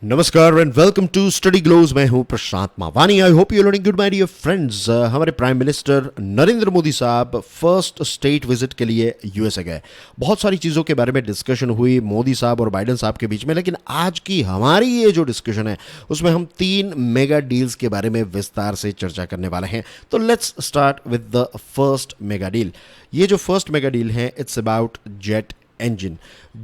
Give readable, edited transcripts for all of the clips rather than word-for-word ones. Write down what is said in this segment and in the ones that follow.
नमस्कार and welcome to study glows. मैं हूं Prashant Mawani. I hope you learning good my dear friends. हमारे prime minister Narendra Modi साहब फर्स्ट स्टेट विजिट के लिए यूएसए गए। बहुत सारी चीज़ों के बारे में डिस्कशन हुई मोदी साहब और बाइडेन साहब के बीच में, लेकिन आज की हमारी ये जो डिस्कशन है उसमें हम 3 मेगा डील्स के बारे में विस्तार से चर्चा करने वाले हैं। तो let's start with the first mega deal. ये जो फर्स्ट मेगा डील है it's about jet engine.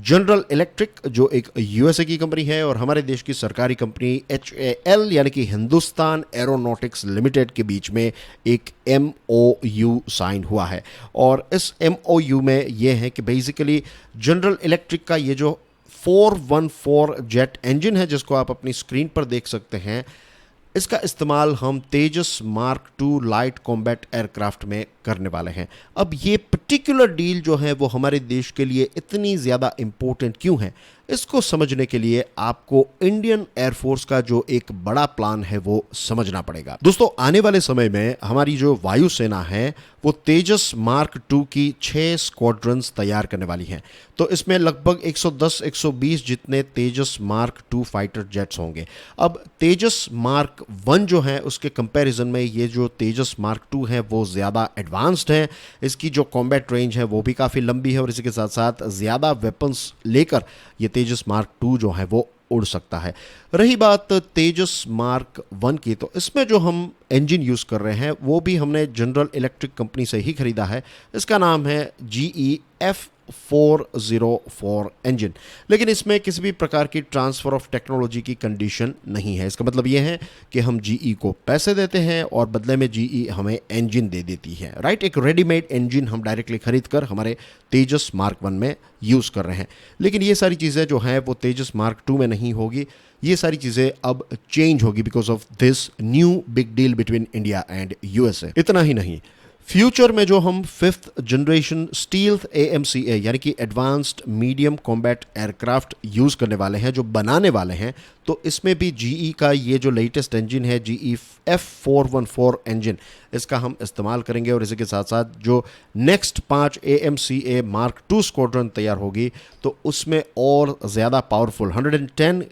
General electric जो एक यूएसए की कंपनी है और हमारे देश की सरकारी कंपनी HAL यानी कि हिंदुस्तान एरोनॉटिक्स लिमिटेड के बीच में एक MOU साइन हुआ है। और इस MOU में यह है कि बेसिकली जनरल इलेक्ट्रिक का ये जो 414 जेट इंजन है जिसको आप अपनी स्क्रीन पर देख सकते हैं, इसका इस्तेमाल हम तेजस मार्क 2 लाइट कॉम्बैट एयरक्राफ्ट में करने वाले हैं। अब ये पर्टिकुलर डील जो है वो हमारे देश के लिए इतनी ज़्यादा इम्पोर्टेंट क्यों है, इसको समझने के लिए आपको इंडियन एयरफोर्स का जो एक बड़ा प्लान है वो समझना पड़ेगा। दोस्तों, आने वाले समय में हमारी जो वायुसेना है वो तेजस मार्क 2 की 6 स्क्वाड्रन्स तैयार करने वाली हैं। तो इसमें लगभग 110-120 जितने तेजस मार्क 2 फाइटर जेट्स होंगे। अब तेजस मार्क 1 जो है उसके कंपैरिजन में ये जो तेजस मार्क 2 है वो ज़्यादा एडवांस्ड है। इसकी जो कॉम्बैट रेंज है वो भी काफ़ी लंबी है और इसी के साथ साथ ज़्यादा वेपन्स लेकर ये तेजस मार्क 2 जो है वो उड़ सकता है। रही बात तेजस मार्क 1 की, तो इसमें जो हम इंजन यूज़ कर रहे हैं वो भी हमने जनरल इलेक्ट्रिक कंपनी से ही खरीदा है। इसका नाम है GE F404 इंजन। लेकिन इसमें किसी भी प्रकार की ट्रांसफ़र ऑफ टेक्नोलॉजी की कंडीशन नहीं है। इसका मतलब ये है कि हम GE को पैसे देते हैं और बदले में GE हमें इंजन दे देती है। राइट, एक रेडीमेड इंजन हम डायरेक्टली खरीद कर हमारे तेजस मार्क 1 में यूज़ कर रहे हैं। लेकिन ये सारी चीज़ें जो हैं वो तेजस मार्क 2 में नहीं होगी। ये सारी चीज़ें अब चेंज होगी because of this new big deal between India and USA. इतना ही नहीं, फ्यूचर में जो हम 5th जनरेशन स्टील्थ AMCA यानी कि advanced medium combat aircraft use करने वाले हैं, जो बनाने वाले हैं, तो इसमें भी GE का ये जो लेटेस्ट इंजन है GE F414 इंजन, इसका हम इस्तेमाल करेंगे। और इसी के साथ साथ जो नेक्स्ट 5 AMCA मार्क 2 स्क्वाड्रन तैयार होगी तो उसमें और ज़्यादा पावरफुल 110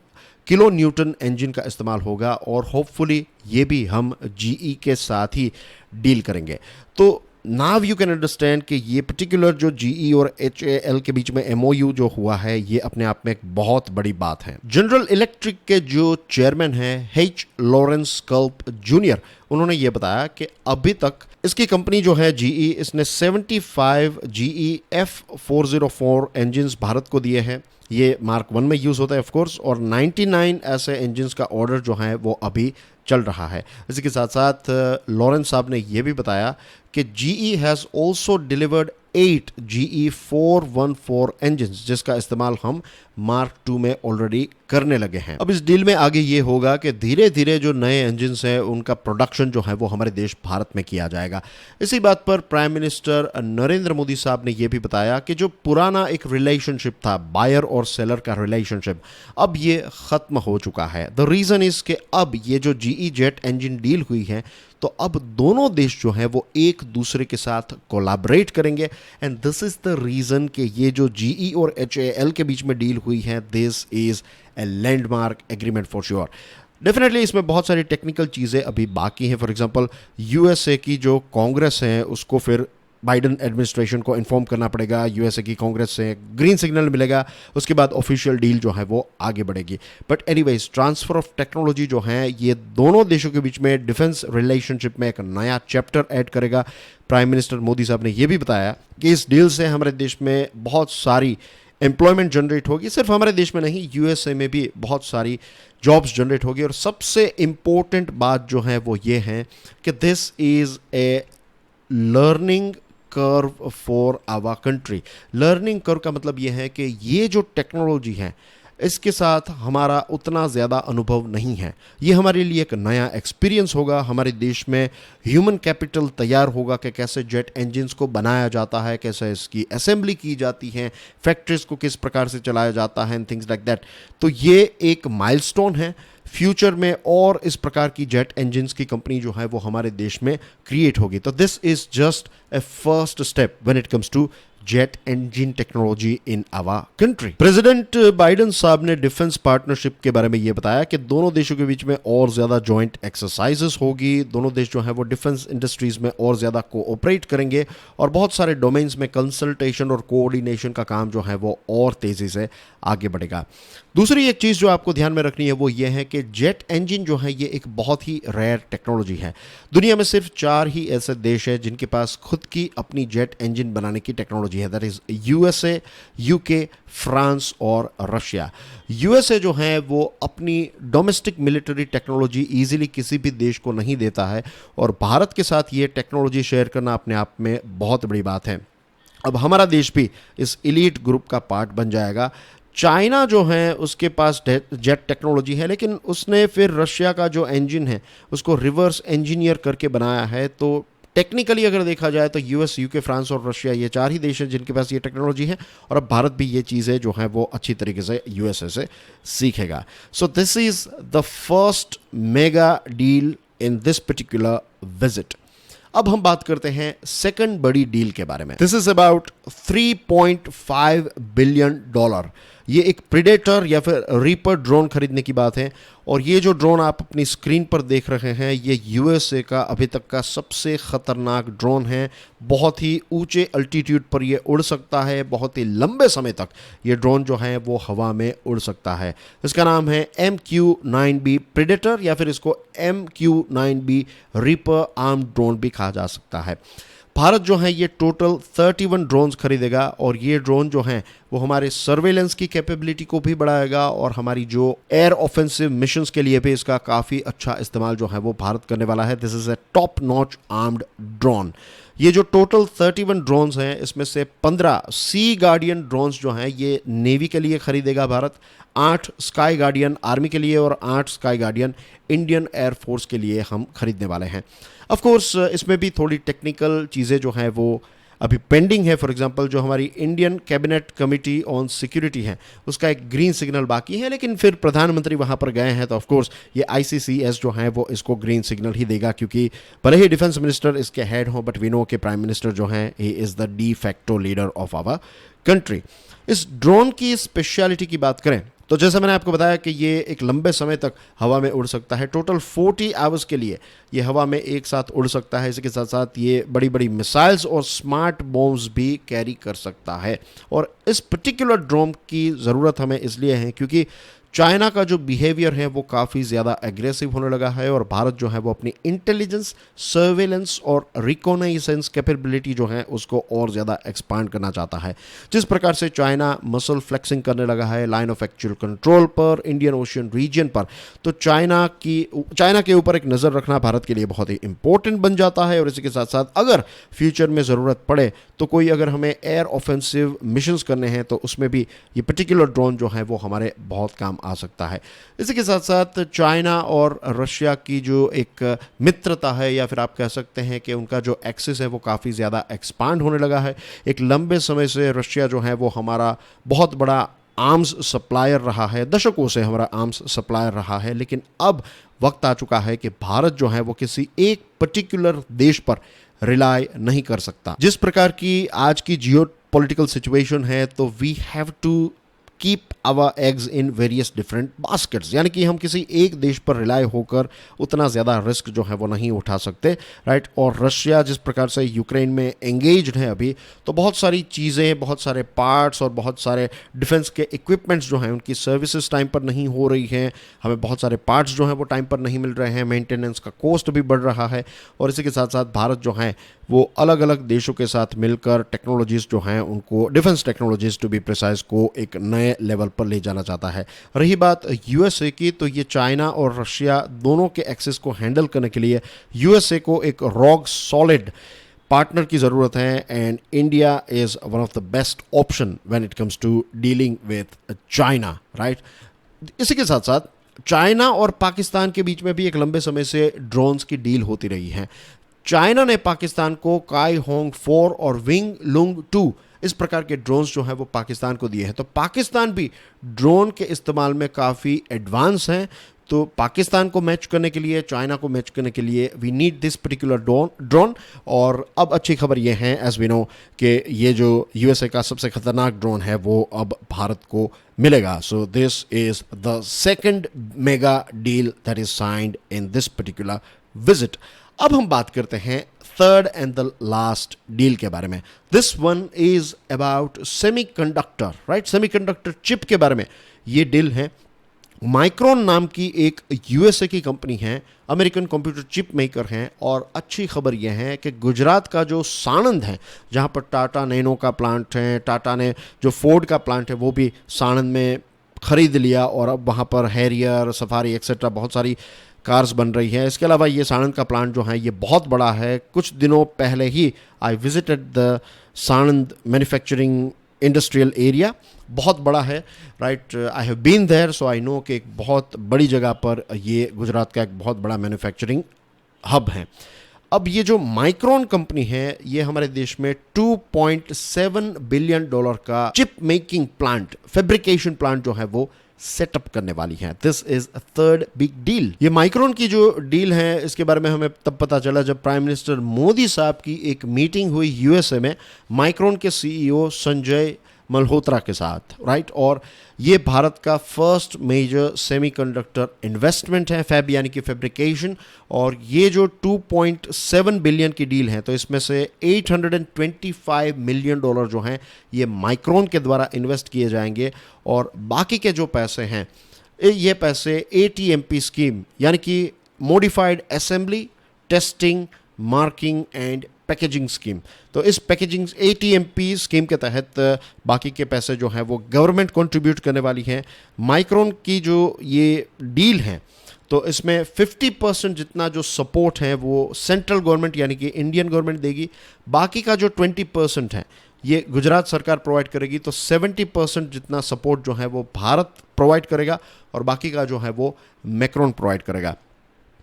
किलो न्यूटन इंजन का इस्तेमाल होगा और होपफुली ये भी हम GE के साथ ही डील करेंगे। तो नाउ यू कैन अंडरस्टैंड कि ये पर्टिकुलर जो GE और HAL के बीच में MOU जो हुआ है ये अपने आप में एक बहुत बड़ी बात है। जनरल इलेक्ट्रिक के जो चेयरमैन हैं H. लॉरेंस कल्प जूनियर, उन्होंने ये बताया कि अभी तक इसकी कंपनी जो है GE, इसने 75 GE F404 इंजन्स भारत को दिए हैं। ये मार्क 1 में यूज़ होता है ऑफ कोर्स, और 99 ऐसे इंजन्स का ऑर्डर जो है वो अभी चल रहा है। इसी के साथ साथ लॉरेंस साहब ने यह भी बताया कि GE has also delivered 8 GE 414 engines जिसका इस्तेमाल हम मार्क 2 में ऑलरेडी करने लगे हैं। अब इस डील में आगे ये होगा कि धीरे धीरे जो नए इंजन्स हैं उनका प्रोडक्शन जो है वो हमारे देश भारत में किया जाएगा। इसी बात पर प्राइम मिनिस्टर नरेंद्र मोदी साहब ने यह भी बताया कि जो पुराना एक रिलेशनशिप था, बायर और सेलर का रिलेशनशिप, अब ये ख़त्म हो चुका है। द रीज़न इज़ कि अब ये जो GE जेट इंजन डील हुई है तो अब दोनों देश जो हैं वो एक दूसरे के साथ कोलैबोरेट करेंगे and this is the reason कि ये जो GE और HAL के बीच में डील हुई है, this is a landmark agreement for sure. Definitely इसमें बहुत सारी टेक्निकल चीज़ें अभी बाकी हैं। फॉर एग्जांपल USA की जो कांग्रेस है उसको फिर बाइडन एडमिनिस्ट्रेशन को इन्फॉर्म करना पड़ेगा, USA की कांग्रेस से ग्रीन सिग्नल मिलेगा, उसके बाद ऑफिशियल डील जो है वो आगे बढ़ेगी। But anyways, transfer of technology जो है ये दोनों देशों के बीच में डिफेंस रिलेशनशिप में एक नया चैप्टर ऐड करेगा। प्राइम मिनिस्टर मोदी साहब ने यह भी बताया कि इस डील से हमारे देश में बहुत सारी एम्प्लॉयमेंट जनरेट होगी। सिर्फ हमारे देश में नहीं, USA में भी बहुत सारी जॉब्स जनरेट होगी। और सबसे इम्पोर्टेंट बात जो है वो ये है कि this is a learning curve for our country. Learning curve का मतलब ये है कि ये जो टेक्नोलॉजी है इसके साथ हमारा उतना ज़्यादा अनुभव नहीं है। ये हमारे लिए एक नया एक्सपीरियंस होगा। हमारे देश में ह्यूमन कैपिटल तैयार होगा कि कैसे जेट इंजन्स को बनाया जाता है, कैसे इसकी असेंबली की जाती है, फैक्ट्रीज को किस प्रकार से चलाया जाता है एंड थिंग्स लाइक दैट। तो ये एक माइलस्टोन है। फ्यूचर में और इस प्रकार की जेट इंजन्स की कंपनी जो है वो हमारे देश में क्रिएट होगी। तो this is just a first step when it comes to jet engine technology in our country. President Biden साहब ने डिफेंस पार्टनरशिप के बारे में ये बताया कि दोनों देशों के बीच में और ज्यादा जॉइंट एक्सरसाइजेस होगी, दोनों देश जो है वो डिफेंस इंडस्ट्रीज में और ज्यादा कोऑपरेट करेंगे और बहुत सारे डोमेन्स में कंसल्टेशन और कोऑर्डिनेशन का काम जो है वो और तेजी से आगे बढ़ेगा। दूसरी एक चीज़ जो आपको ध्यान में रखनी है वो ये है कि जेट इंजन जो है ये एक बहुत ही रेयर टेक्नोलॉजी है। दुनिया में सिर्फ 4 ही ऐसे देश हैं जिनके पास खुद की अपनी जेट इंजन बनाने की टेक्नोलॉजी है, that is USA, UK, France और रशिया। यूएसए जो है वो अपनी डोमेस्टिक मिलिट्री टेक्नोलॉजी ईजिली किसी भी देश को नहीं देता है और भारत के साथ ये टेक्नोलॉजी शेयर करना अपने आप में बहुत बड़ी बात है। अब हमारा देश भी इस एलीट ग्रुप का पार्ट बन जाएगा। चाइना जो है उसके पास जेट टेक्नोलॉजी है, लेकिन उसने फिर रशिया का जो इंजन है उसको रिवर्स इंजीनियर करके बनाया है। तो टेक्निकली अगर देखा जाए तो यूएस, यूके, फ्रांस और रशिया ये 4 ही देश हैं जिनके पास ये टेक्नोलॉजी है और अब भारत भी ये चीज़ें जो हैं वो अच्छी तरीके से यूएसए से सीखेगा। So this is the first mega deal in this particular visit. अब हम बात करते हैं सेकंड बड़ी डील के बारे में। This is about $3.5 billion. ये एक प्रीडेटर या फिर रीपर ड्रोन खरीदने की बात है और ये जो ड्रोन आप अपनी स्क्रीन पर देख रहे हैं ये यूएसए का अभी तक का सबसे खतरनाक ड्रोन है। बहुत ही ऊंचे अल्टीट्यूड पर ये उड़ सकता है, बहुत ही लंबे समय तक ये ड्रोन जो है वो हवा में उड़ सकता है। इसका नाम है MQ-9B प्रीडेटर या फिर इसको MQ-9B रीपर आर्म ड्रोन भी कहा जा सकता है। भारत जो है ये टोटल 31 ड्रोन्स खरीदेगा और ये ड्रोन जो हैं वो हमारे सर्वेलेंस की कैपेबिलिटी को भी बढ़ाएगा और हमारी जो एयर ऑफेंसिव मिशंस के लिए भी इसका काफ़ी अच्छा इस्तेमाल जो है वो भारत करने वाला है। This is A top notch armed drone. ये जो टोटल 31 ड्रोन्स हैं इसमें से 15 सी गार्डियन ड्रोन्स जो हैं ये नेवी के लिए खरीदेगा भारत, 8 स्काई गार्डियन आर्मी के लिए और 8 स्काई गार्डियन इंडियन एयरफोर्स के लिए हम खरीदने वाले हैं। ऑफ कोर्स इसमें भी थोड़ी टेक्निकल चीज़ें जो हैं वो अभी पेंडिंग है। फॉर एग्जांपल जो हमारी Indian cabinet committee on security है उसका एक ग्रीन सिग्नल बाकी है, लेकिन फिर प्रधानमंत्री वहां पर गए हैं तो ऑफ कोर्स ये ICCS जो है वो इसको ग्रीन सिग्नल ही देगा, क्योंकि भले ही डिफेंस मिनिस्टर इसके हेड हो बट वी नो के प्राइम मिनिस्टर जो हैं he is the de facto leader of our country. इस ड्रोन की स्पेशलिटी की बात करें तो जैसा मैंने आपको बताया कि ये एक लंबे समय तक हवा में उड़ सकता है, टोटल 40 आवर्स के लिए ये हवा में एक साथ उड़ सकता है। इसके साथ साथ ये बड़ी बड़ी मिसाइल्स और स्मार्ट बॉम्ब्स भी कैरी कर सकता है। और इस पर्टिकुलर ड्रोन की ज़रूरत हमें इसलिए है क्योंकि चाइना का जो बिहेवियर है वो काफ़ी ज़्यादा एग्रेसिव होने लगा है और भारत जो है वो अपनी इंटेलिजेंस, सर्वेलेंस और रिकॉनाइसेंस कैपेबिलिटी जो है उसको और ज़्यादा एक्सपांड करना चाहता है। जिस प्रकार से चाइना मसल फ्लेक्सिंग करने लगा है लाइन ऑफ एक्चुअल कंट्रोल पर, इंडियन ओशियन रीजन पर, तो चाइना के ऊपर एक नज़र रखना भारत के लिए बहुत ही इंपॉर्टेंट बन जाता है। और इसी के साथ साथ अगर फ्यूचर में ज़रूरत पड़े तो कोई अगर हमें एयर ऑफेंसिव मिशंस करने हैं तो उसमें भी ये पर्टिकुलर ड्रोन जो है वो हमारे बहुत काम आ सकता है। इसी के साथ साथ चाइना और रशिया की जो एक मित्रता है या फिर आप कह सकते हैं कि उनका जो एक्सेस है वो काफ़ी ज़्यादा एक्सपांड होने लगा है। एक लंबे समय से रशिया जो है वो हमारा बहुत बड़ा आर्म्स सप्लायर रहा है, दशकों से हमारा आर्म्स सप्लायर रहा है, लेकिन अब वक्त आ चुका है कि भारत जो है वो किसी एक पर्टिकुलर देश पर रिलाय नहीं कर सकता। जिस प्रकार की आज की जियो पॉलिटिकल सिचुएशन है तो we have to keep our eggs in various different baskets, यानी कि हम किसी एक देश पर रिलाय होकर उतना ज़्यादा रिस्क जो है वो नहीं उठा सकते, राइट। और रशिया जिस प्रकार से यूक्रेन में एंगेज्ड है अभी, तो बहुत सारी चीज़ें, बहुत सारे पार्ट्स और बहुत सारे डिफेंस के इक्विपमेंट्स जो हैं उनकी सर्विसेज टाइम पर नहीं हो रही हैं, हमें बहुत सारे पार्ट्स जो हैं वो टाइम पर नहीं मिल रहे हैं, मेंटेनेंस का कॉस्ट भी बढ़ रहा है। और इसी के साथ साथ भारत जो है वो अलग अलग देशों के साथ मिलकर टेक्नोलॉजीज़ जो हैं उनको, defence technologies to be precise, को एक नए लेवल पर ले जाना चाहता है। रही बात यूएसए की, तो ये चाइना और रशिया दोनों के एक्सेस को हैंडल करने के लिए यूएसए को एक रॉक सॉलिड पार्टनर की ज़रूरत है and India is one of the best option when it comes to dealing with China, right. इसी के साथ साथ चाइना और पाकिस्तान के बीच में भी एक लंबे समय से ड्रोन्स की डील होती रही है। चाइना ने पाकिस्तान को काई होंग 4 और विंग लुंग 2 इस प्रकार के ड्रोन्स जो हैं वो पाकिस्तान को दिए हैं। तो पाकिस्तान भी ड्रोन के इस्तेमाल में काफ़ी एडवांस हैं। तो पाकिस्तान को मैच करने के लिए, चाइना को मैच करने के लिए we need this particular drone. और अब अच्छी खबर ये है, एज वी नो, कि ये जो यूएसए का सबसे खतरनाक ड्रोन है वो अब भारत को मिलेगा। So this is the second mega deal that is signed in this particular visit. अब हम बात करते हैं third and the last deal के बारे में। This one is about semiconductor, right? Semiconductor chip के बारे में ये डील है। माइक्रोन नाम की एक यूएसए की कंपनी है, अमेरिकन कंप्यूटर चिप मेकर हैं। और अच्छी खबर यह है कि गुजरात का जो साणंद है, जहां पर टाटा नैनो का प्लांट है, टाटा ने जो फोर्ड का प्लांट है वो भी साणंद में खरीद लिया और अब वहां पर हैरियर, सफारी एक्सेट्रा बहुत सारी कार्स बन रही है। इसके अलावा ये साणंद का प्लांट जो है ये बहुत बड़ा है। कुछ दिनों पहले ही I visited the Sanand manufacturing industrial area, बहुत बड़ा है, right? I have been there, so I know कि एक बहुत बड़ी जगह पर ये गुजरात का एक बहुत बड़ा मैन्युफैक्चरिंग हब है। अब ये जो माइक्रोन कंपनी है ये हमारे देश में $2.7 बिलियन का chip making plant, fabrication plant जो है वो सेटअप करने वाली है। This is a third big deal. ये माइक्रोन की जो डील है इसके बारे में हमें तब पता चला जब प्राइम मिनिस्टर मोदी साहब की एक मीटिंग हुई यूएसए में माइक्रोन के सीईओ संजय मल्होत्रा के साथ, राइट? और ये भारत का फर्स्ट मेजर सेमीकंडक्टर इन्वेस्टमेंट है, फैब यानी कि फैब्रिकेशन। और ये जो 2.7 बिलियन की डील है तो इसमें से $825 मिलियन जो हैं ये माइक्रोन के द्वारा इन्वेस्ट किए जाएंगे। और बाकी के जो पैसे हैं ये पैसे ATMP स्कीम यानी कि modified assembly, testing, marking and packaging scheme, तो इस पैकेजिंग ATMP स्कीम के तहत बाकी के पैसे जो हैं वो गवर्नमेंट कंट्रीब्यूट करने वाली है। माइक्रोन की जो ये डील है तो इसमें 50% जितना जो सपोर्ट है वो सेंट्रल गवर्नमेंट यानी कि इंडियन गवर्नमेंट देगी। बाकी का जो 20% है ये गुजरात सरकार प्रोवाइड करेगी। तो 70% जितना सपोर्ट जो है वो भारत प्रोवाइड करेगा और बाकी का जो है वो मैक्रोन प्रोवाइड करेगा।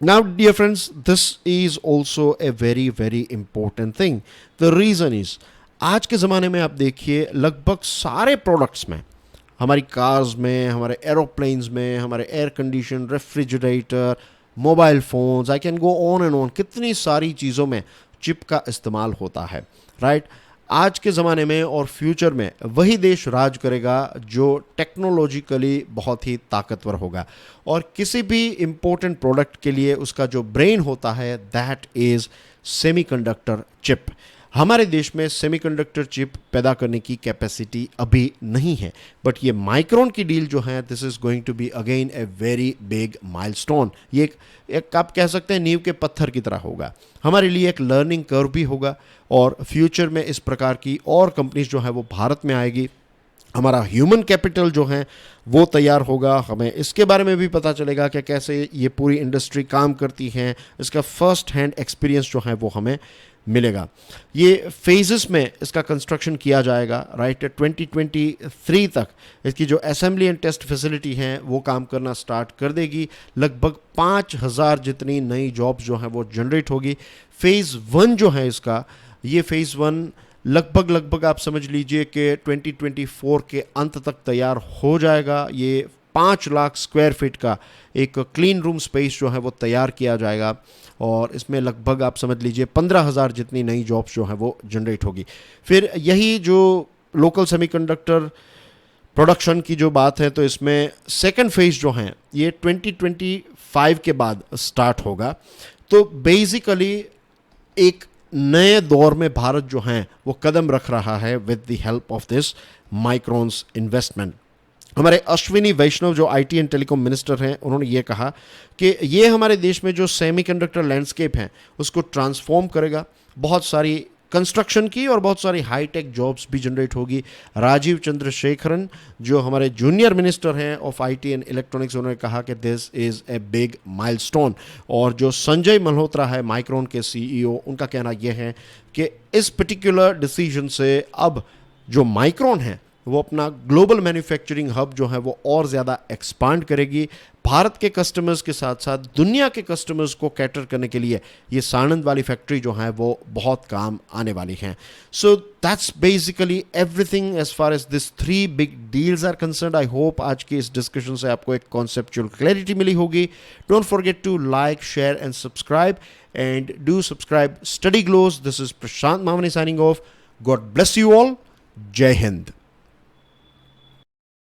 Now, dear friends, this is also a very, very important thing. The reason is, आज के ज़माने में आप देखिए लगभग सारे प्रोडक्ट्स में, हमारी कार्स में, हमारे एरोप्लेन्स में, हमारे air condition, refrigerator, mobile phones, I can go on and on, कितनी सारी चीज़ों में चिप का इस्तेमाल होता है, राइट? आज के ज़माने में और फ्यूचर में वही देश राज करेगा जो टेक्नोलॉजिकली बहुत ही ताकतवर होगा। और किसी भी इम्पोर्टेंट प्रोडक्ट के लिए उसका जो ब्रेन होता है दैट इज़ सेमीकंडक्टर चिप। हमारे देश में सेमीकंडक्टर चिप पैदा करने की कैपेसिटी अभी नहीं है, बट ये माइक्रोन की डील जो है this is going to be again a very big milestone. ये एक आप कह सकते हैं नींव के पत्थर की तरह होगा, हमारे लिए एक लर्निंग कर्व भी होगा। और फ्यूचर में इस प्रकार की और कंपनीज जो है वो भारत में आएगी। हमारा ह्यूमन कैपिटल जो है वो तैयार होगा, हमें इसके बारे में भी पता चलेगा कि कैसे ये पूरी इंडस्ट्री काम करती है, इसका फर्स्ट हैंड एक्सपीरियंस जो है वो हमें मिलेगा। ये फेजेस में इसका कंस्ट्रक्शन किया जाएगा, राइट? 2023 तक इसकी जो असेंबली एंड टेस्ट फैसिलिटी है वो काम करना स्टार्ट कर देगी। लगभग 5000 जितनी नई जॉब्स जो हैं वो जनरेट होगी। फेज़ 1 जो है इसका, ये फेज़ 1 लगभग आप समझ लीजिए कि 2024 के अंत तक तैयार हो जाएगा। ये 5 लाख स्क्वायर फीट का एक क्लीन रूम स्पेस जो है वो तैयार किया जाएगा और इसमें लगभग आप समझ लीजिए 15,000 जितनी नई जॉब्स जो हैं वो जनरेट होगी। फिर यही जो लोकल सेमीकंडक्टर प्रोडक्शन की जो बात है तो इसमें सेकंड फेज जो है ये 2025 के बाद स्टार्ट होगा। तो बेसिकली एक नए दौर में भारत जो है वो कदम रख रहा है with the help of this microns investment. हमारे अश्विनी वैष्णव जो आईटी एंड टेलीकॉम मिनिस्टर हैं उन्होंने ये कहा कि ये हमारे देश में जो सेमीकंडक्टर लैंडस्केप है उसको ट्रांसफॉर्म करेगा। बहुत सारी कंस्ट्रक्शन की और बहुत सारी हाईटेक जॉब्स भी जनरेट होगी। राजीव चंद्रशेखरन जो हमारे जूनियर मिनिस्टर हैं ऑफ आईटी एंड इलेक्ट्रॉनिक्स, उन्होंने कहा कि this is a big milestone. और जो संजय मल्होत्रा है माइक्रोन के सीईओ, उनका कहना यह है कि इस पर्टिकुलर डिसीजन से अब जो माइक्रोन है वो अपना ग्लोबल मैन्युफैक्चरिंग हब जो है वो और ज़्यादा एक्सपांड करेगी। भारत के कस्टमर्स के साथ साथ दुनिया के कस्टमर्स को कैटर करने के लिए ये साणंद वाली फैक्ट्री जो है वो बहुत काम आने वाली है। So that's basically everything as far as this 3 big deals are concerned. I hope आज के इस डिस्कशन से आपको एक कॉन्सेप्चुअल क्लैरिटी मिली होगी। Don't forget to like, share and subscribe, and do subscribe study glows. This is Prashant Mamni signing off. God bless you all. जय हिंद।